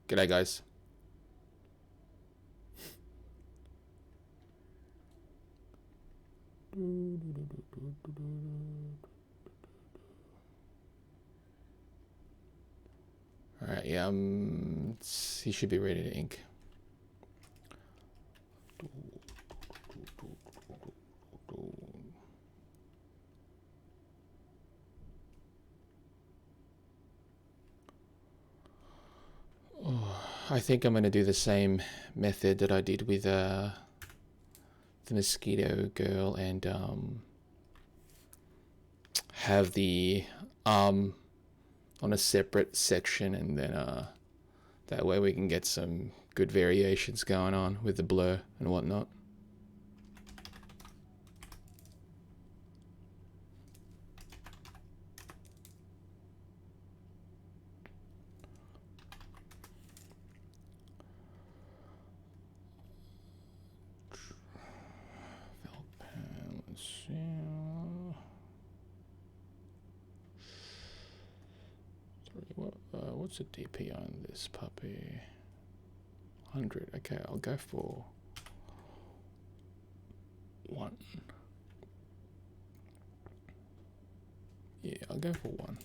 G'day, guys. Alright, yeah, he should be ready to ink. I think I'm going to do the same method that I did with the mosquito girl and have the arm on a separate section, and then that way we can get some good variations going on with the blur and whatnot. What's the DP on this puppy? 100. Okay, I'll go for 1. Yeah, I'll go for 1.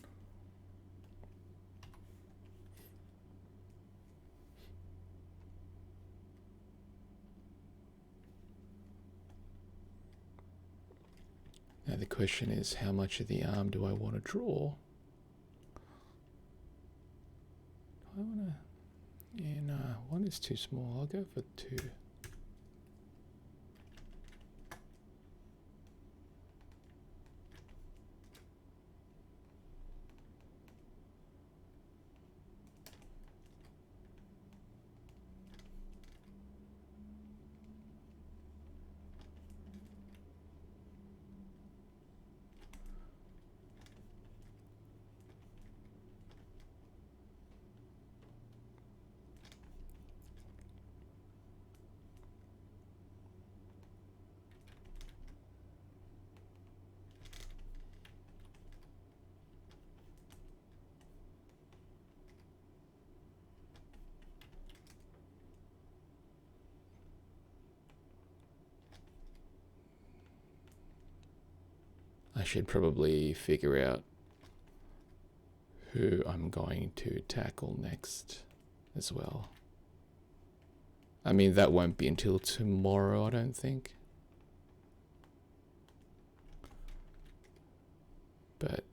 Now the question is, how much of the arm do I want to draw? Do I want to... Yeah, no, 1 is too small. I'll go for 2. I should probably figure out who I'm going to tackle next as well. I mean, that won't be until tomorrow, I don't think. But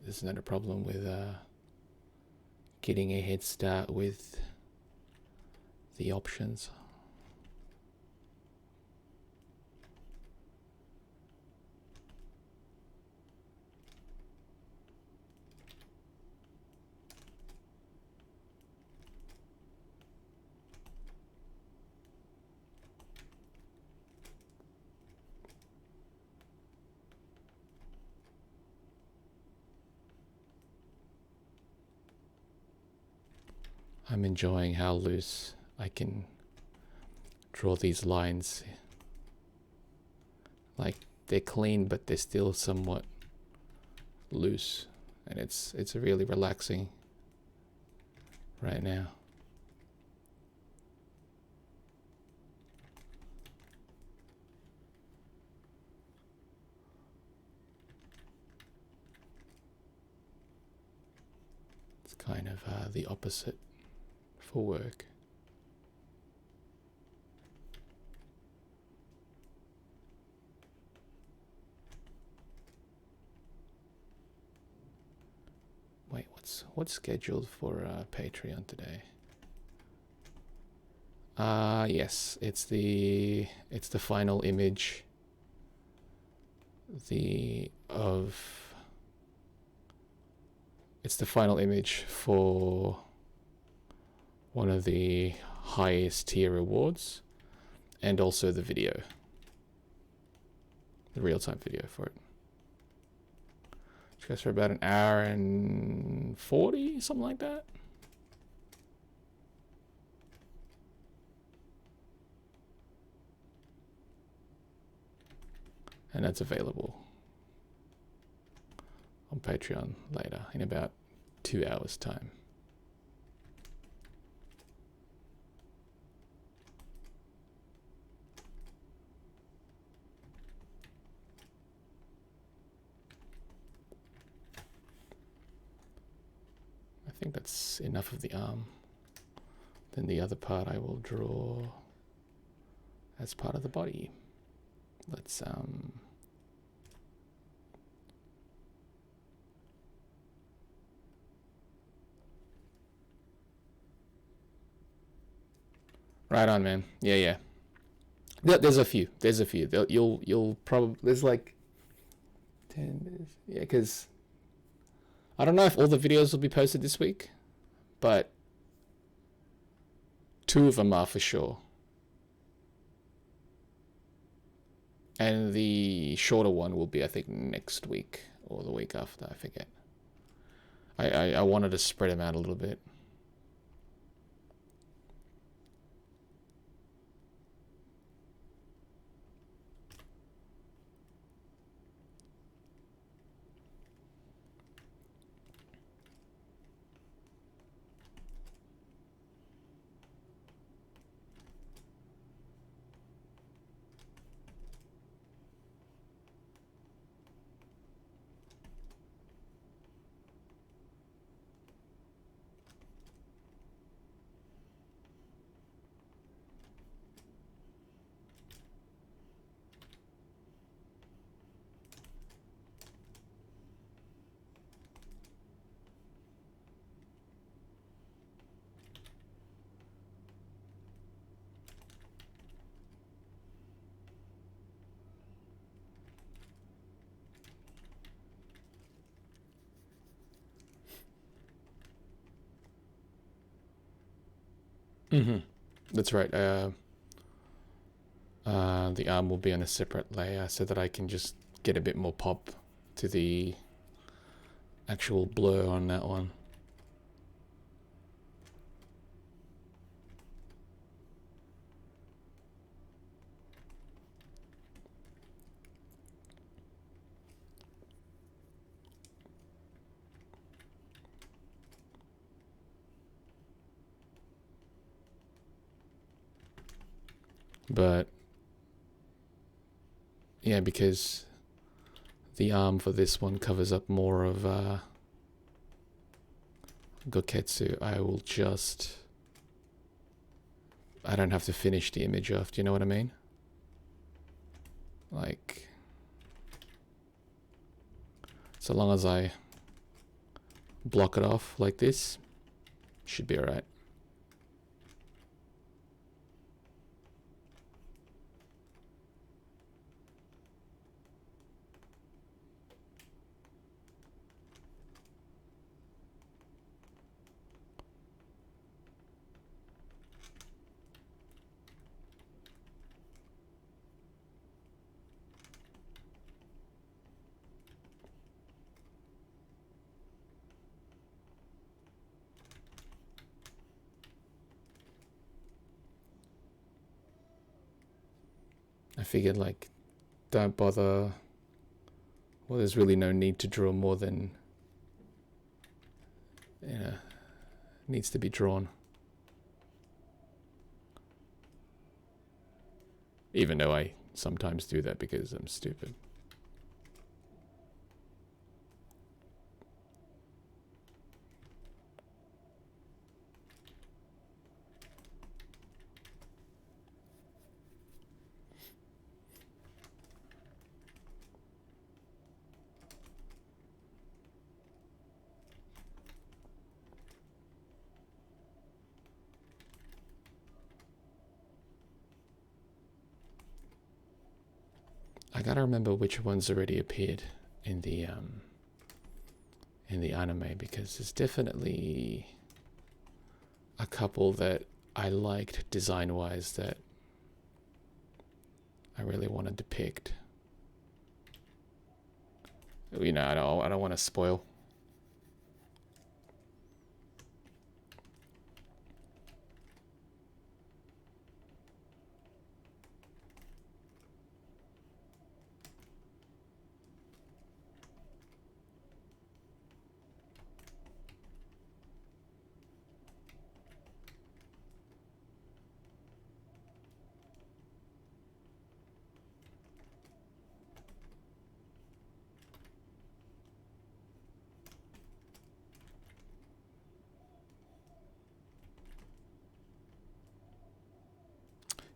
there's not a problem with getting a head start with the options. I'm enjoying how loose I can draw these lines. Like, they're clean, but they're still somewhat loose, and it's really relaxing right now. It's kind of the opposite for work. Wait, what's scheduled for Patreon today? Yes, it's the final image it's the final image for one of the highest tier rewards, and also the video, the real-time video for it. Which goes for about 1 hour and 40, something like that. And that's available on Patreon later in about 2 hours time. I think that's enough of the arm. Then the other part I will draw as part of the body. Let's right on, man. Yeah. There's a few. You'll probably, there's like 10. Yeah, because I don't know if all the videos will be posted this week, but 2 of them are for sure. And the shorter one will be, I think, next week or the week after. I forget. I wanted to spread them out a little bit. That's right. The arm will be on a separate layer so that I can just get a bit more pop to the actual blur on that one. But yeah, because the arm for this one covers up more of Gouketsu, I don't have to finish the image off. Do you know what I mean? Like, so long as I block it off like this, should be alright. I figured, like, don't bother. Well, there's really no need to draw more than, needs to be drawn. Even though I sometimes do that because I'm stupid. I gotta remember which ones already appeared in the anime, because there's definitely a couple that I liked design-wise that I really want to depict. You know, I don't want to spoil.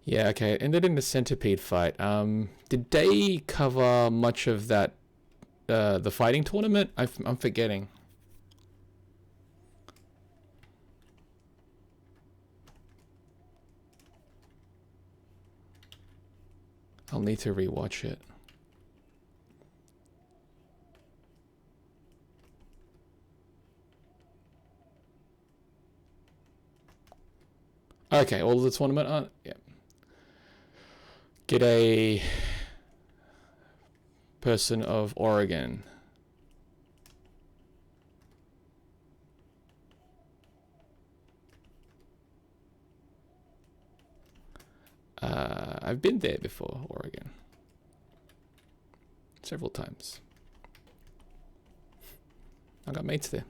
Yeah, okay. It ended in the centipede fight. Did they cover much of that, the fighting tournament? I'm forgetting. I'll need to rewatch it. Okay, all of the tournament. Yeah. Get a person of Oregon. I've been there before, Oregon. Several times. I got mates there.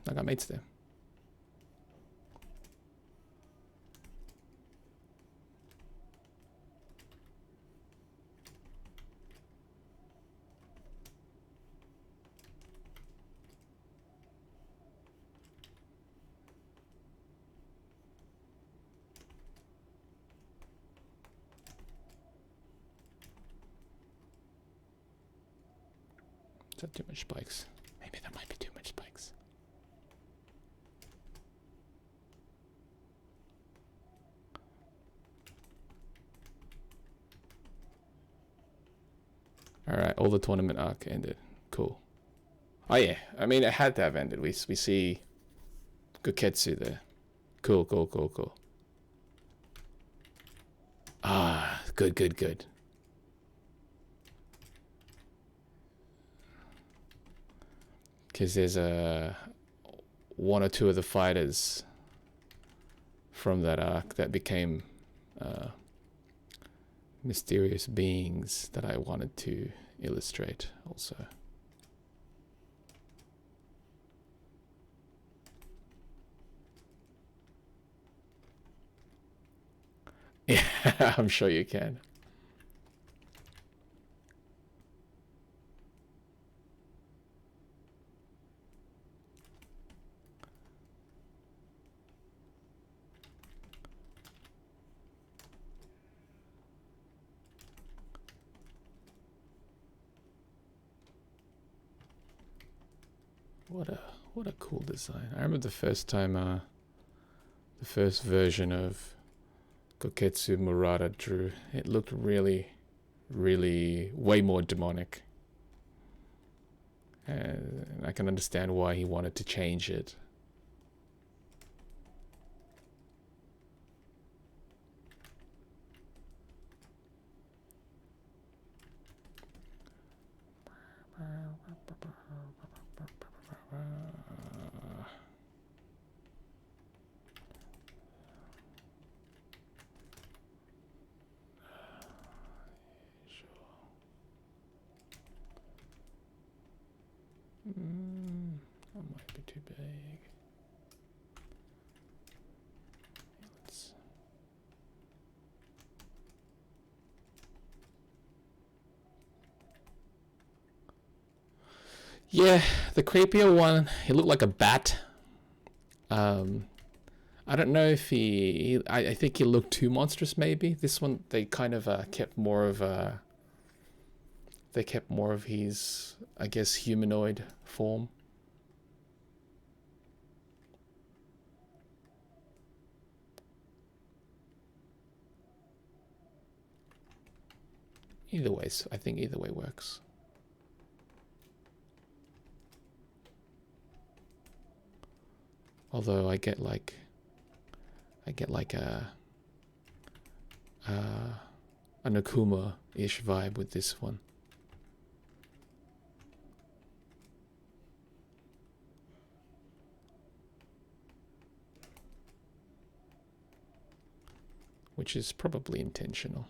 Is that too much spikes? Maybe that might be too much spikes. Alright, all the tournament arc ended. Cool. Oh yeah, I mean it had to have ended. We see Gouketsu there. Cool. Ah, good. Because there's one or two of the fighters from that arc that became mysterious beings that I wanted to illustrate also. Yeah, I'm sure you can. What a cool design. I remember the first time, the first version of Gouketsu Murata drew. It looked really way more demonic. And I can understand why he wanted to change it. That might be too big. Yeah, the creepier one, he looked like a bat. I don't know if I think he looked too monstrous maybe. This one, they kind of kept more of his, I guess, humanoid form. Either way, I think either way works. Although I get like a an Akuma-ish vibe with this one. Which is probably intentional.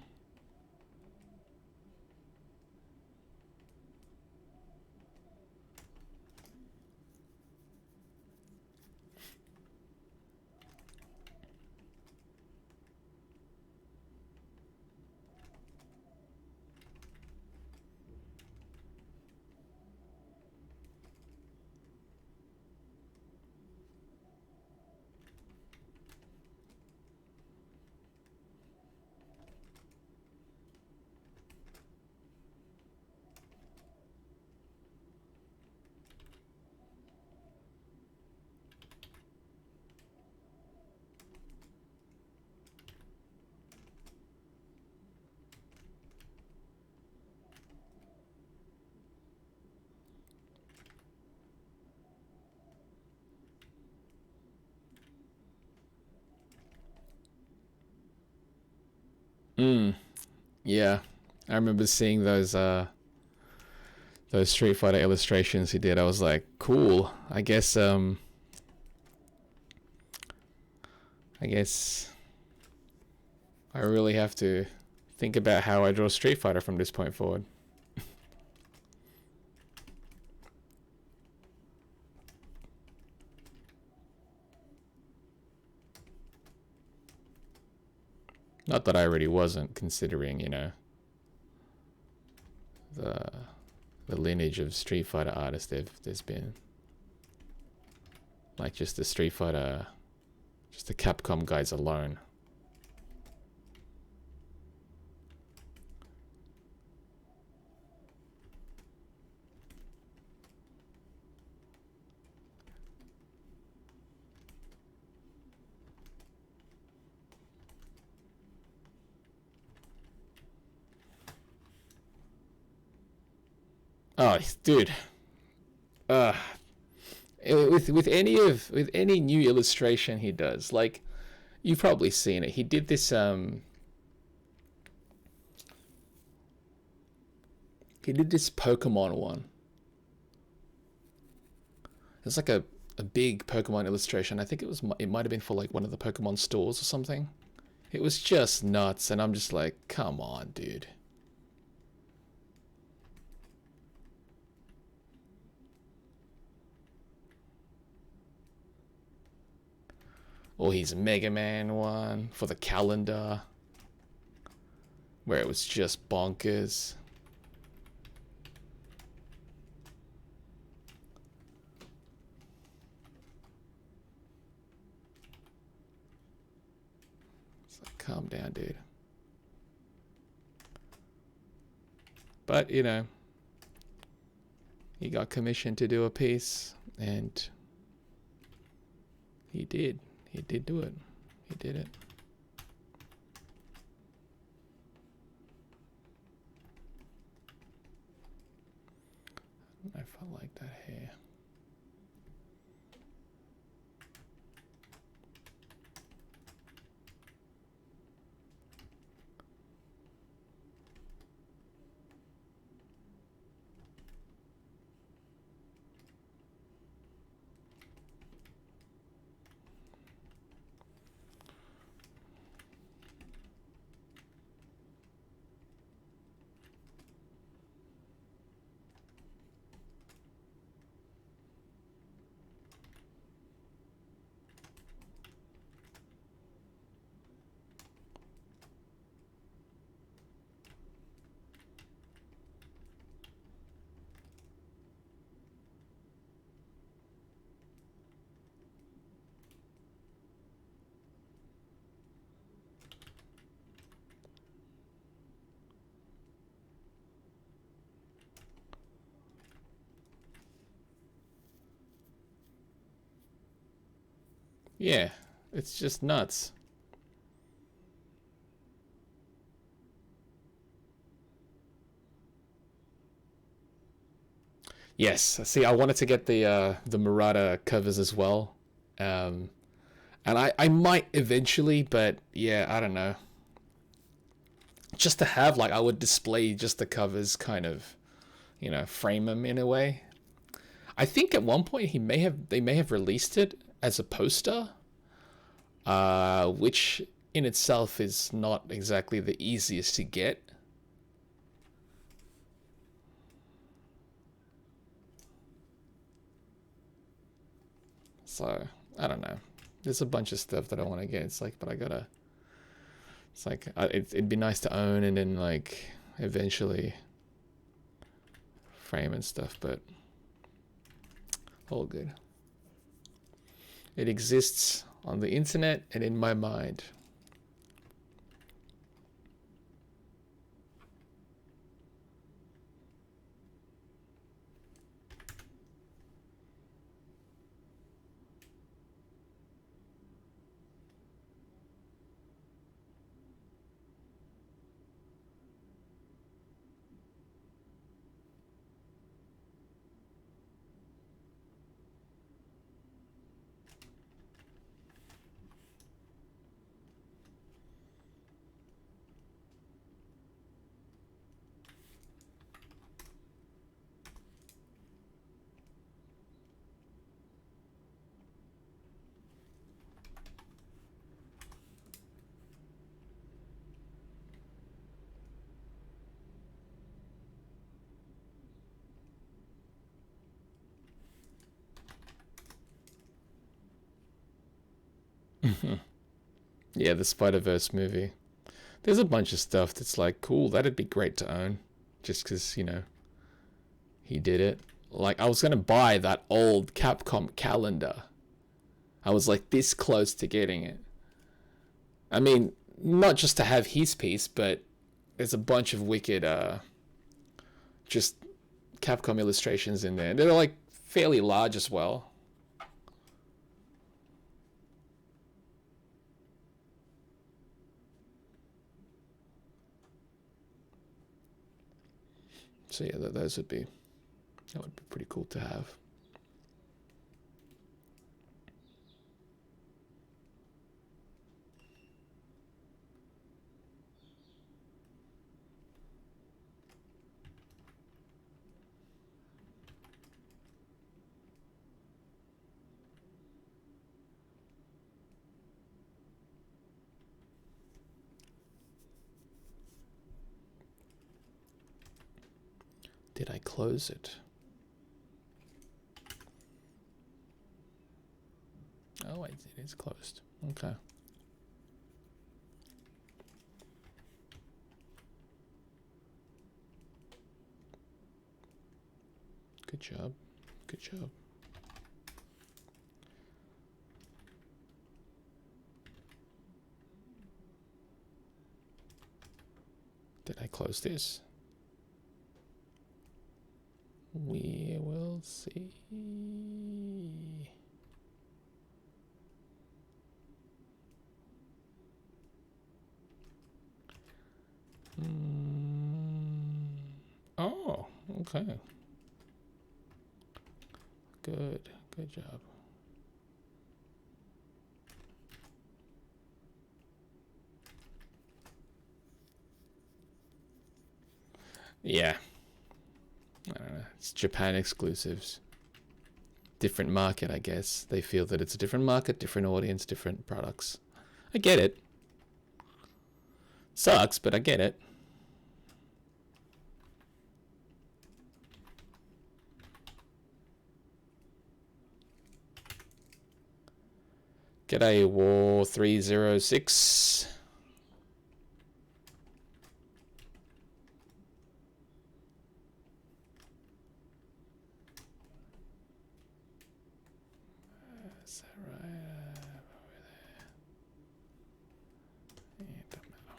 Yeah, I remember seeing those Street Fighter illustrations he did. I was like, cool. I guess I really have to think about how I draw Street Fighter from this point forward. Not that I already wasn't, considering, you know, the lineage of Street Fighter artists there's been. Like just the Street Fighter, just the Capcom guys alone. Oh, dude. With any new illustration he does, like you've probably seen it. He did this Pokemon one. It's like a big Pokemon illustration. I think it might have been for like one of the Pokemon stores or something. It was just nuts, and I'm just like, come on, dude. Or his Mega Man one for the calendar, where it was just bonkers. It's like, calm down, dude. But, you know, he got commissioned to do a piece, and he did. He did do it. He did it. I don't know if I like that hair. Yeah, it's just nuts. Yes, see, I wanted to get the Murata covers as well, and I might eventually, but yeah, I don't know. Just to have, like, I would display just the covers, kind of, you know, frame them in a way. I think at one point they may have released it as a poster, which in itself is not exactly the easiest to get. So I don't know. There's a bunch of stuff that I want to get. It's like, but I gotta. It's like it'd be nice to own and then like eventually frame and stuff, but all good. It exists on the internet and in my mind. Yeah, the Spider-Verse movie. There's a bunch of stuff that's like, cool, that'd be great to own. Just because, you know, he did it. Like, I was going to buy that old Capcom calendar. I was like this close to getting it. I mean, not just to have his piece, but there's a bunch of wicked, just Capcom illustrations in there. They're like fairly large as well. So yeah, those would be, that would be pretty cool to have. Did I close it? Oh, it is closed. Okay. Good job. Good job. Did I close this? We will see. Oh, okay. Good job. Yeah. I don't know. It's Japan exclusives. Different market, I guess. They feel that it's a different market, different audience, different products. I get it. Sucks, but I get it. G'day, War 306. Is that right? Over there. Yeah, it doesn't matter.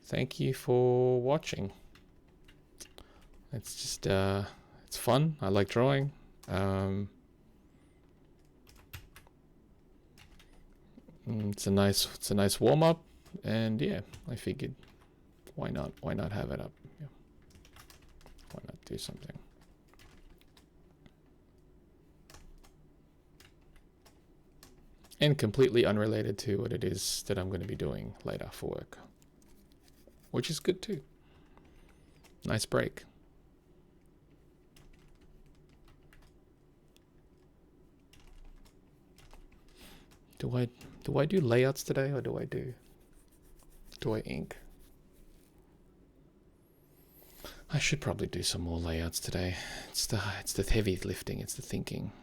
Thank you for watching. It's just, it's fun. I like drawing. It's a nice warm up, and yeah, I figured, why not have it up? Yeah. Why not do something? And completely unrelated to what it is that I'm going to be doing later for work, which is good too. Nice break. Do I do layouts today, or do I ink? I should probably do some more layouts today. It's the heavy lifting, it's the thinking.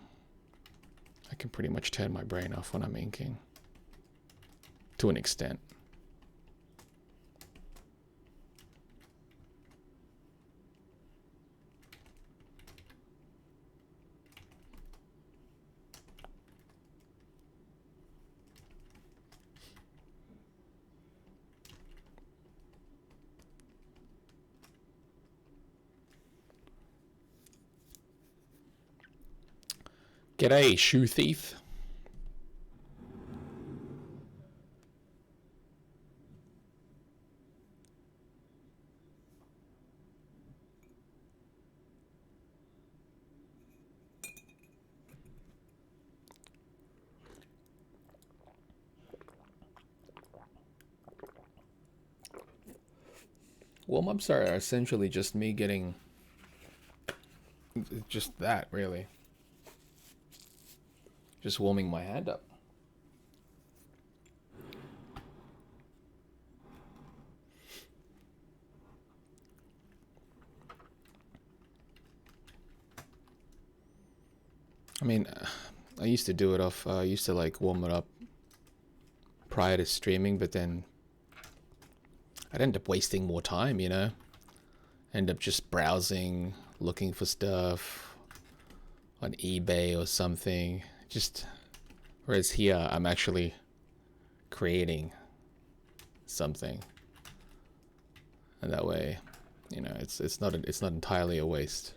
I can pretty much turn my brain off when I'm inking, to an extent. G'day, shoe thief. Warm-ups are essentially just me getting just that, really. Just warming my hand up. I mean, I used to do it off, I used to like warm it up prior to streaming, but then I'd end up wasting more time, you know? End up just browsing, looking for stuff on eBay or something. Just, whereas here, I'm actually creating something. And that way, you know, it's not entirely a waste.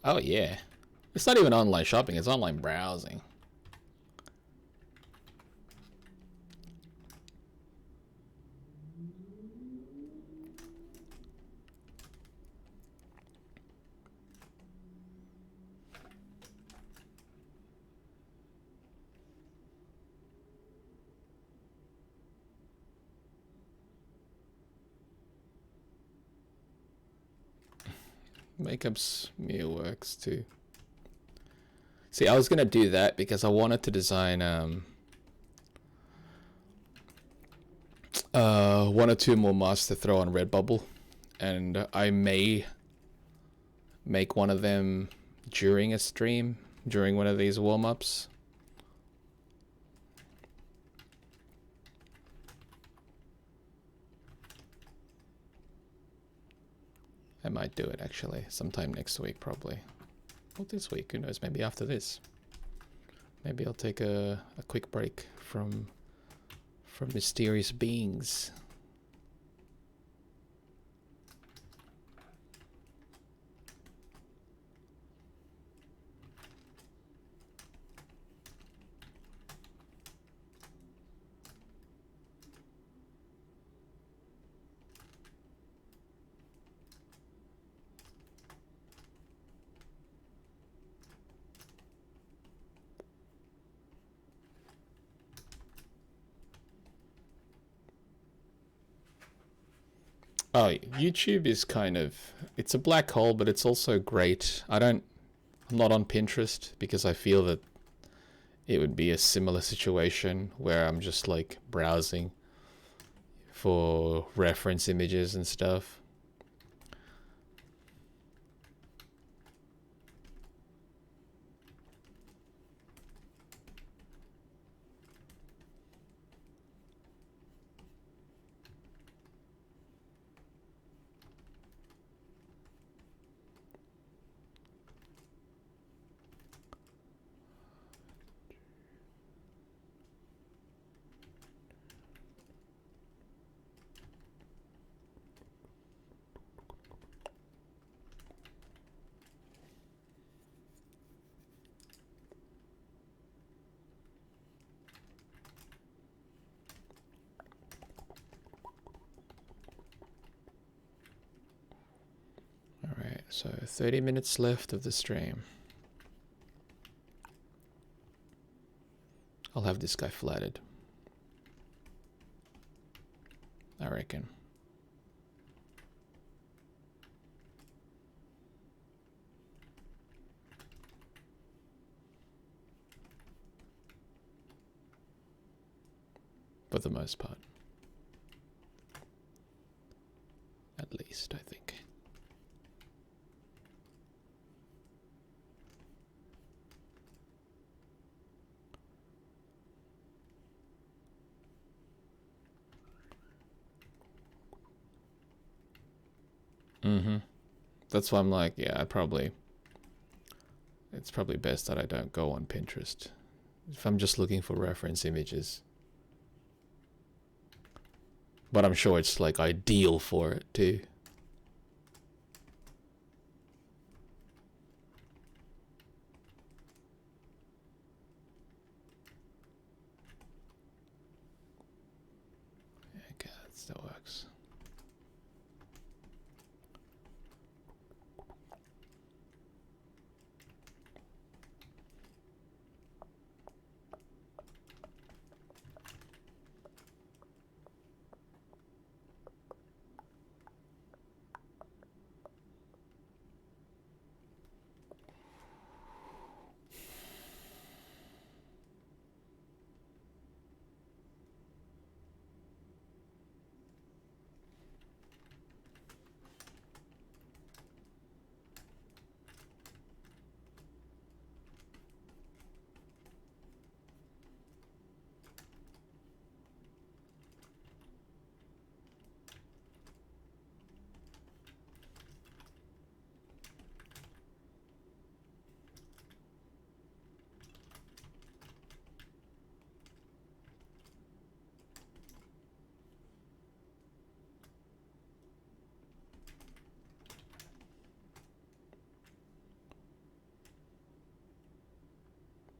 Oh yeah. It's not even online shopping, it's online browsing. Makeup's meal works too. See, I was gonna do that because I wanted to design one or two more masks to throw on Redbubble, and I may make one of them during a stream, during one of these warm-ups. I might do it actually sometime next week, probably. Not this week, who knows, maybe after this. Maybe I'll take a quick break from mysterious beings. Oh, YouTube is kind of, it's a black hole, but it's also great. I'm not on Pinterest because I feel that it would be a similar situation where I'm just like browsing for reference images and stuff. So 30 minutes left of the stream. I'll have this guy flatted, I reckon. For the most part. At least, I think. That's why I'm like, yeah, it's probably best that I don't go on Pinterest if I'm just looking for reference images. But I'm sure it's like ideal for it too. Okay, that still works.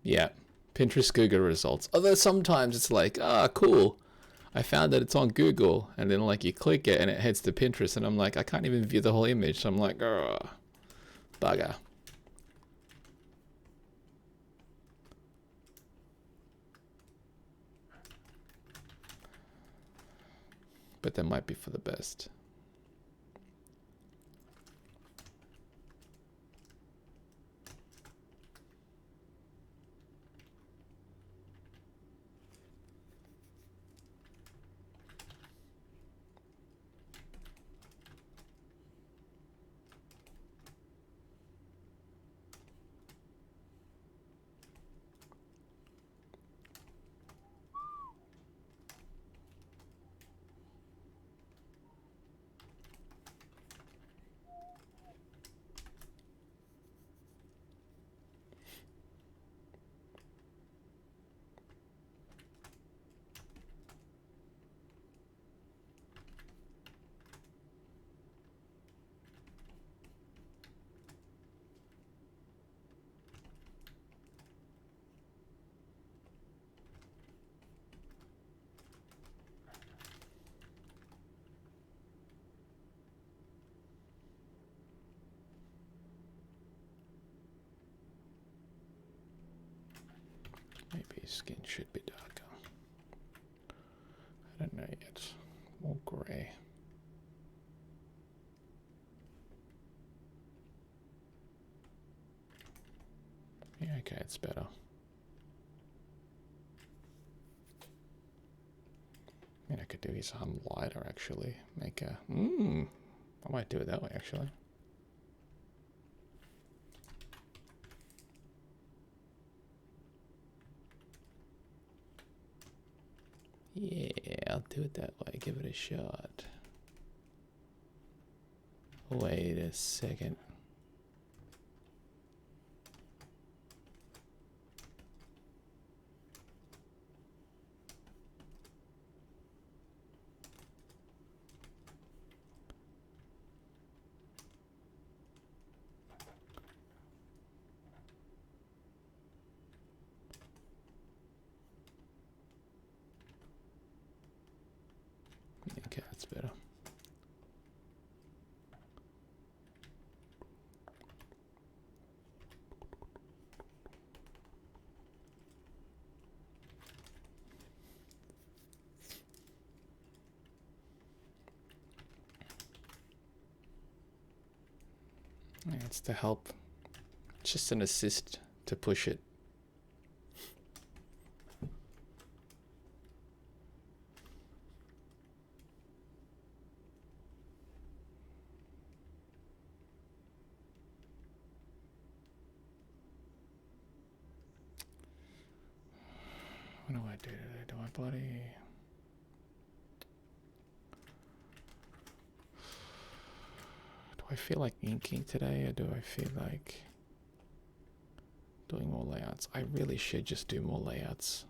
Yeah, Pinterest Google results. Although sometimes it's like, ah, cool, I found that it's on Google, and then like you click it and it heads to Pinterest, and I'm like, I can't even view the whole image. So I'm like, oh, bugger. But that might be for the best. Maybe skin should be darker. I don't know yet. More gray. Yeah, okay, it's better. I mean, I could do some lighter actually. Make a. I might do it that way actually. Yeah, I'll do it that way. Give it a shot. Wait a second. Okay, that's better. Yeah, it's to help. Just an assist to push it. What do I do today? Do I bloody... Do I feel like inking today, or do I feel like doing more layouts? I really should just do more layouts.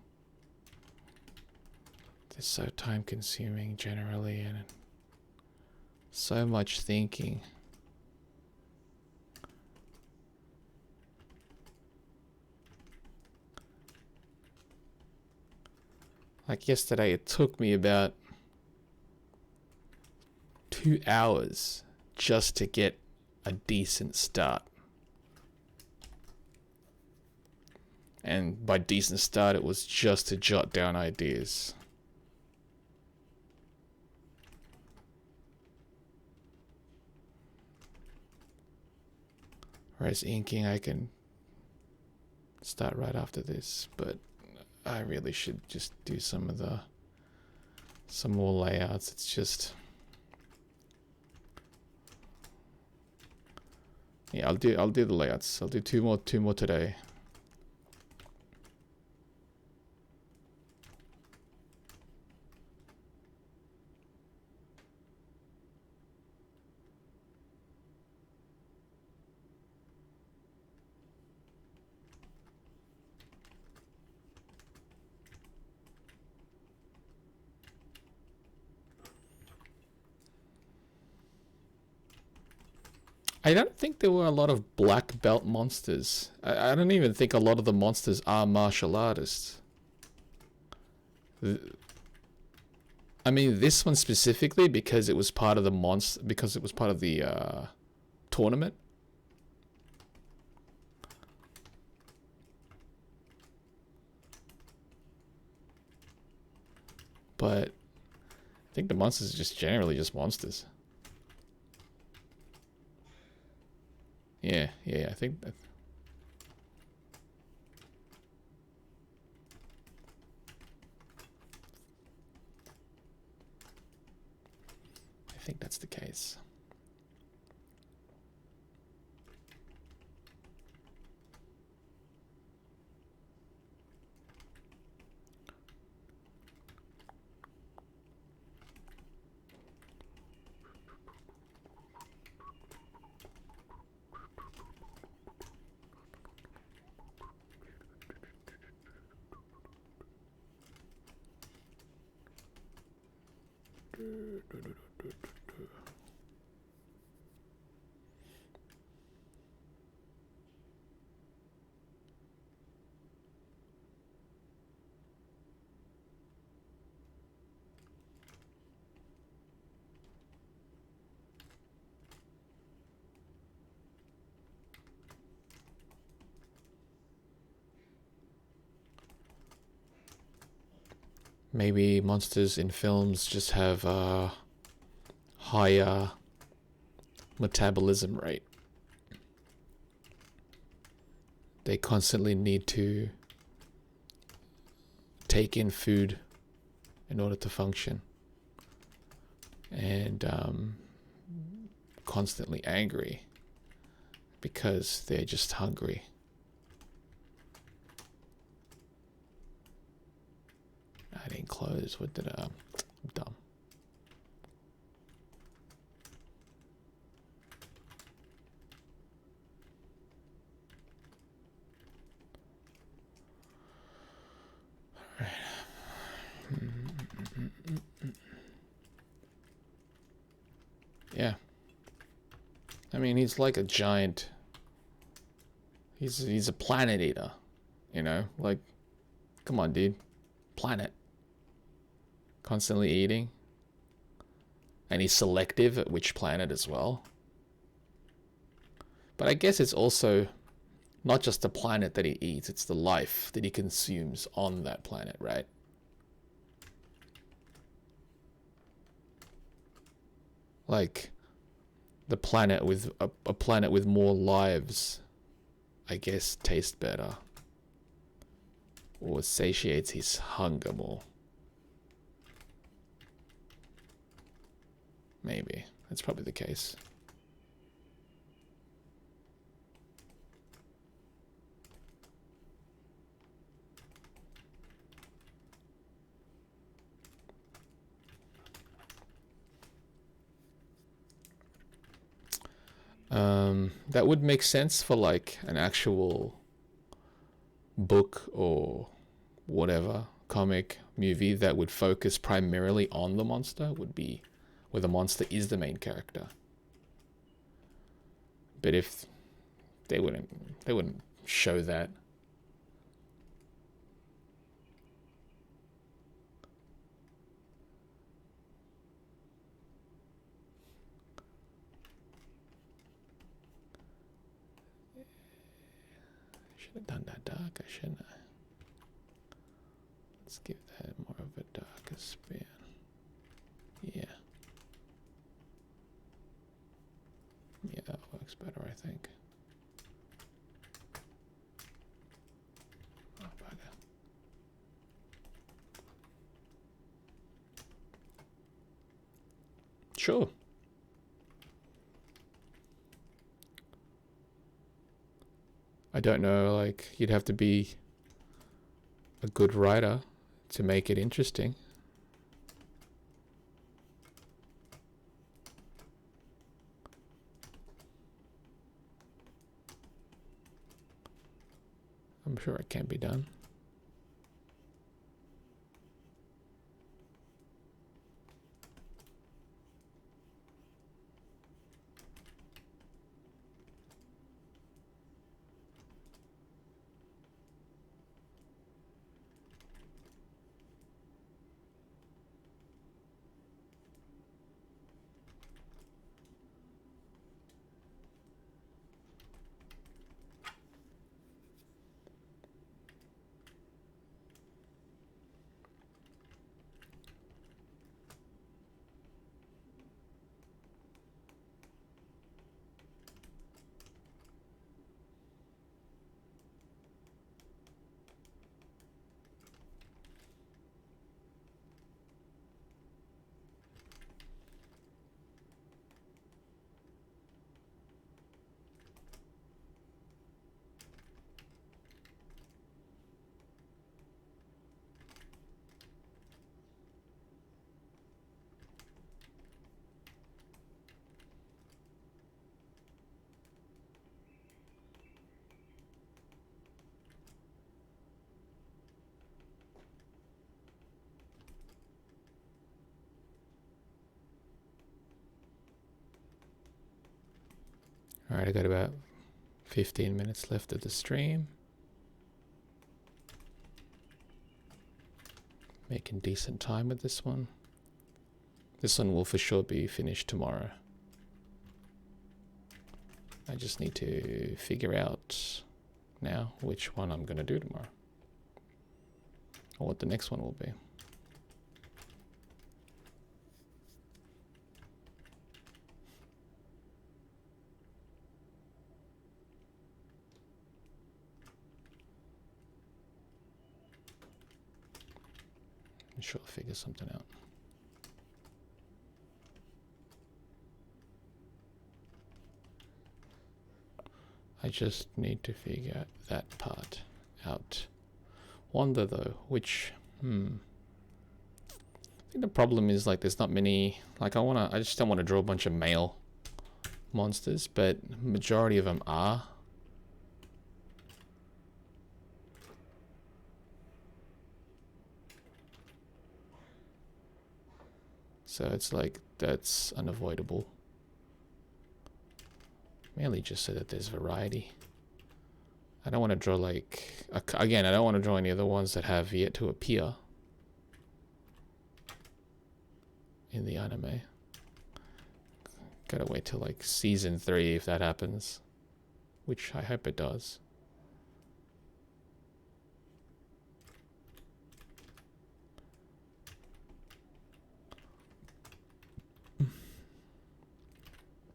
They're so time consuming generally, and so much thinking. Like yesterday, it took me about 2 hours just to get a decent start. And by decent start, it was just to jot down ideas. Whereas inking, I can start right after this, but I really should just do some more layouts. It's just, yeah, I'll do the layouts. I'll do two more today. I don't think there were a lot of black belt monsters. I don't even think a lot of the monsters are martial artists. I mean, this one specifically because it was part of the because it was part of the tournament. But I think the monsters are just generally just monsters. Yeah, I think that. I think that's the case. Maybe monsters in films just have a higher metabolism rate. They constantly need to take in food in order to function. And constantly angry because they're just hungry. I didn't close. What did I'm dumb. All right. Yeah. I mean, he's like a giant. He's a planet eater, you know? Like, come on, dude. Planet. Constantly eating. And he's selective at which planet as well. But I guess it's also not just the planet that he eats, it's the life that he consumes on that planet, right? Like the planet with a planet with more lives, I guess, tastes better. Or satiates his hunger more. Maybe. That's probably the case. That would make sense for like an actual book or whatever, comic, movie that would focus primarily on the monster, would be where the monster is the main character. But if they wouldn't show that. Should have done that darker, shouldn't I? Let's give that more of a darker spin. Yeah. Yeah, that works better, I think. Oh, bugger. Sure. I don't know, like, you'd have to be a good writer to make it interesting. I'm sure it can be done. Alright, I got about 15 minutes left of the stream. Making decent time with this one. This one will for sure be finished tomorrow. I just need to figure out now which one I'm going to do tomorrow. Or what the next one will be. I'm sure I'll figure something out. I just need to figure that part out. Wonder though, which, I think the problem is like there's not many, like I just don't want to draw a bunch of male monsters, but majority of them are. So it's like, that's unavoidable. Mainly just so that there's variety. I don't want to draw like, again, I don't want to draw any of the ones that have yet to appear in the anime. Gotta wait till like season 3 if that happens, which I hope it does.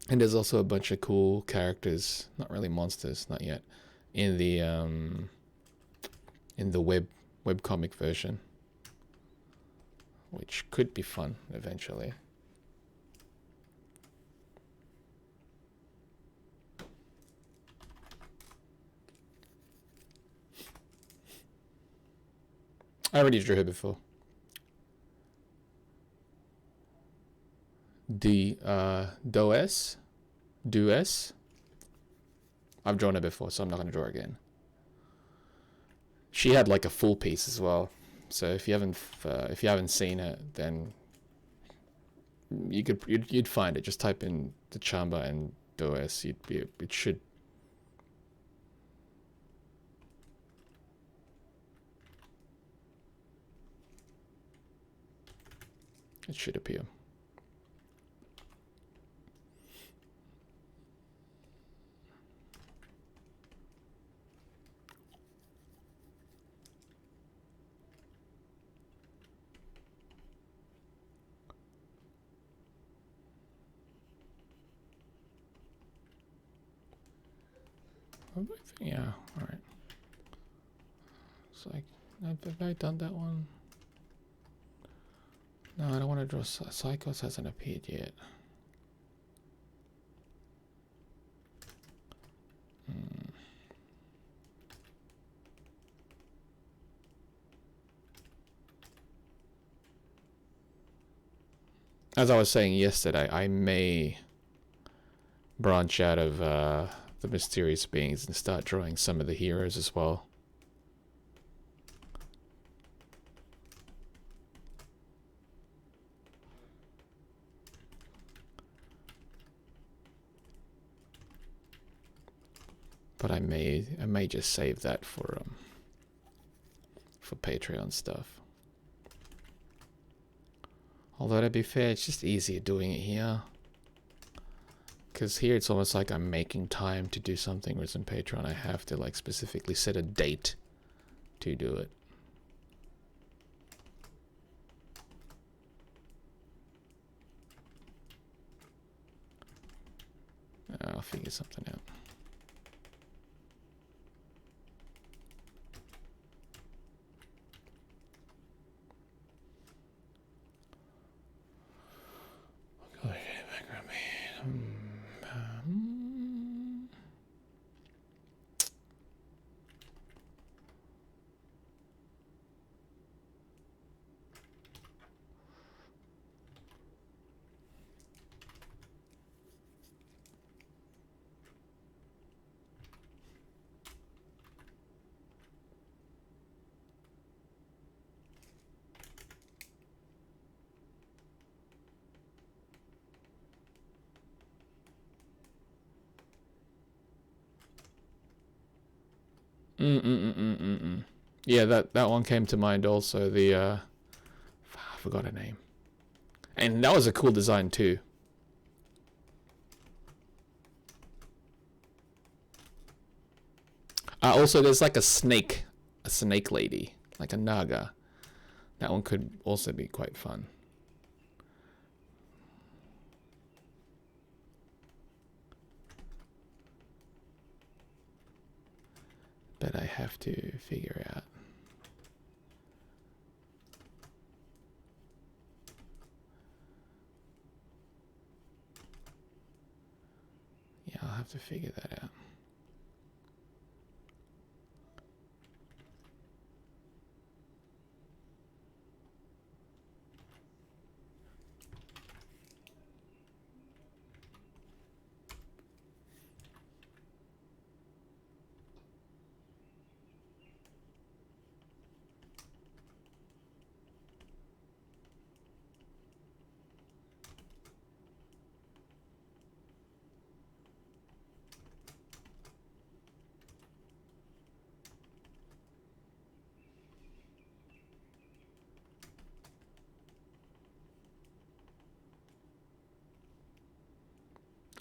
And there's also a bunch of cool characters, not really monsters, not yet, in the webcomic version, which could be fun eventually. I already drew her before. Dues. I've drawn her before, so I'm not going to draw her again. She had like a full piece as well, so if you haven't seen it, then you'd find it. Just type in the Chamba and Dues. It should. It should appear. Yeah, all right. It's like, have I done that one? No, I don't want to draw Psychos. Hasn't appeared yet. As I was saying yesterday, I may branch out of the mysterious beings and start drawing some of the heroes as well. But I may just save that for Patreon stuff. Although to be fair, it's just easier doing it here. Because here it's almost like I'm making time to do something, whereas in Patreon I have to like specifically set a date to do it. I'll figure something out. Yeah, that one came to mind also. The I forgot her name, and that was a cool design too. Also, there's like a snake lady, like a naga. That one could also be quite fun. But I have to figure out. Yeah, I'll have to figure that out.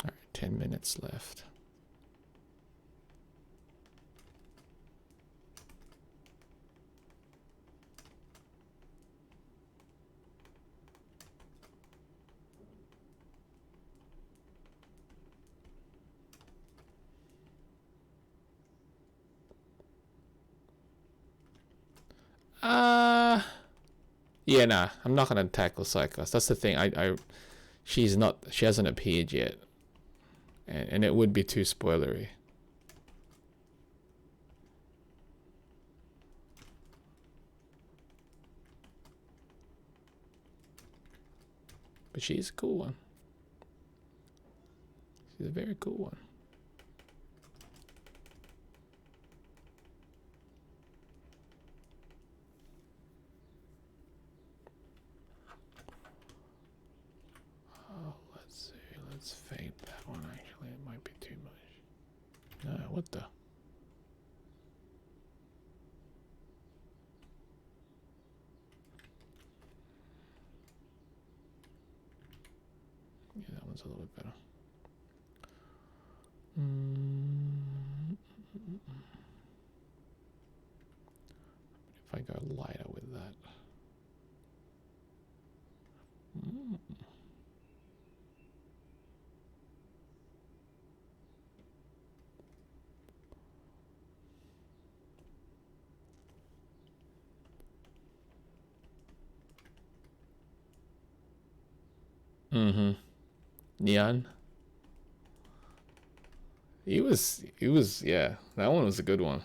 All right, 10 minutes left. Yeah, nah, I'm not gonna tackle Psychos. That's the thing. She hasn't appeared yet, and it would be too spoilery. But she's a cool one. She's a very cool one. Oh, let's see. Let's fade that one. Actually, it might be too much. No, what the? Yeah, that one's a little bit better. If I go lighter with that. Neon. He was, yeah, that one was a good one.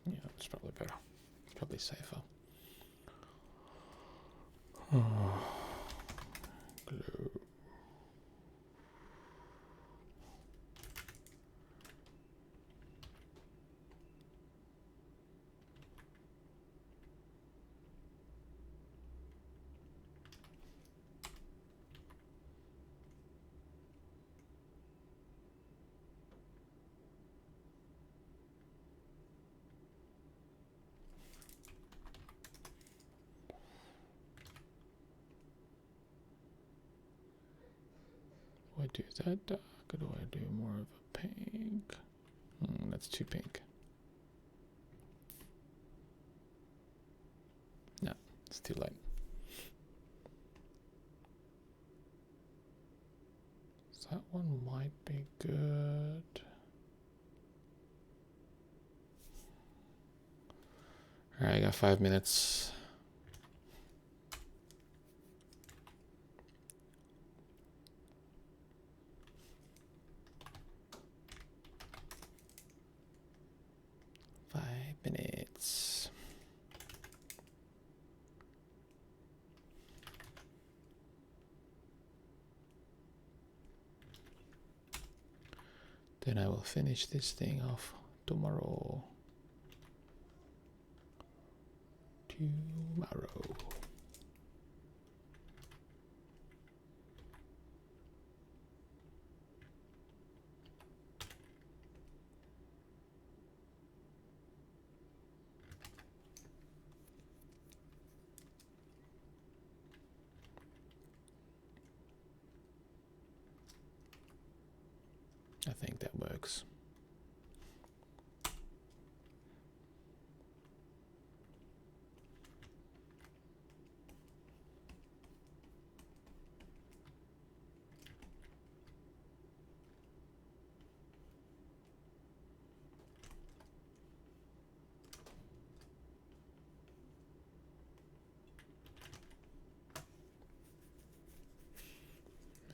Yeah, it's probably better. Probably safer. Glue. I do that dark or do I do more of a pink? That's too pink. No, it's too light. So that one might be good. All right, I got 5 minutes. Then I will finish this thing off tomorrow. I think that works.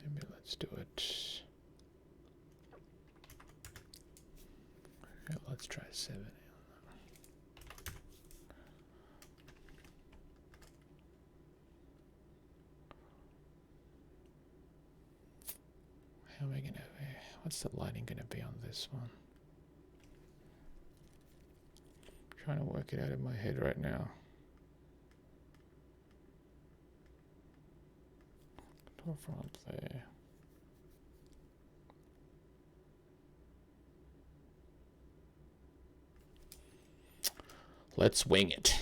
Maybe let's do it. Yeah, let's try 70. How am I gonna? What's the lighting gonna be on this one? I'm trying to work it out in my head right now. From up there. Let's wing it.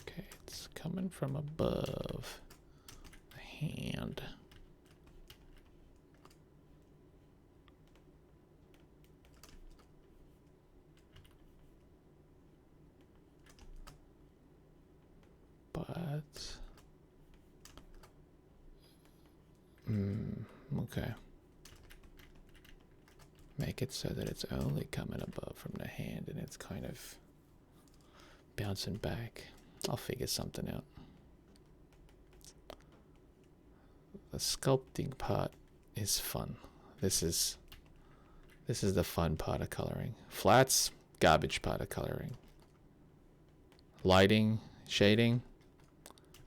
Okay, it's coming from above the hand. But okay. Make it so that it's only coming above from the hand and it's kind of bouncing back. I'll figure something out. The sculpting part is fun. This is the fun part of coloring. Flats, garbage part of coloring. Lighting, shading,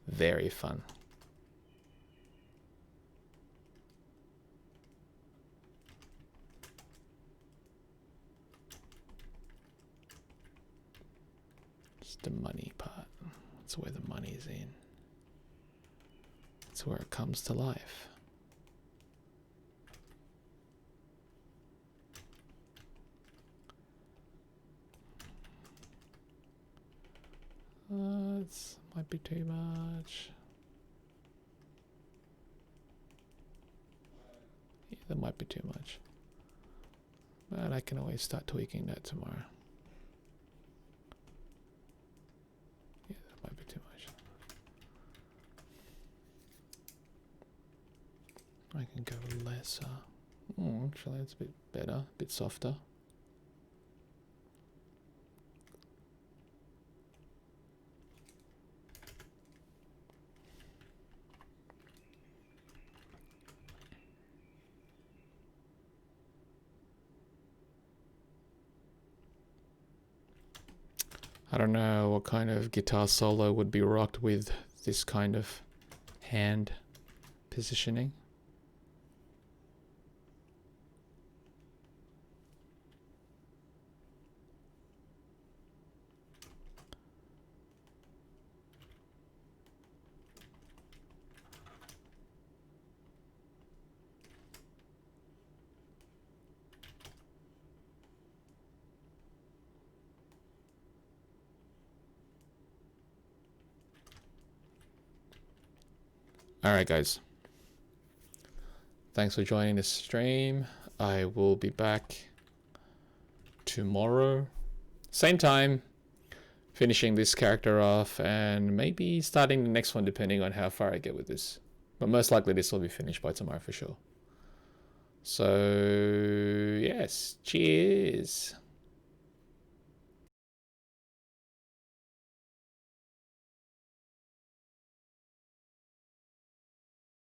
very fun. It's the money part. That's where the money's in. That's where it comes to life. It might be too much. Yeah, that might be too much. But I can always start tweaking that tomorrow. Yeah, that might be too much. I can go lesser. Oh, actually, it's a bit better, a bit softer. I don't know what kind of guitar solo would be rocked with this kind of hand positioning. Alright guys, thanks for joining the stream. I will be back tomorrow, same time, finishing this character off and maybe starting the next one depending on how far I get with this. But most likely this will be finished by tomorrow for sure. So yes, cheers.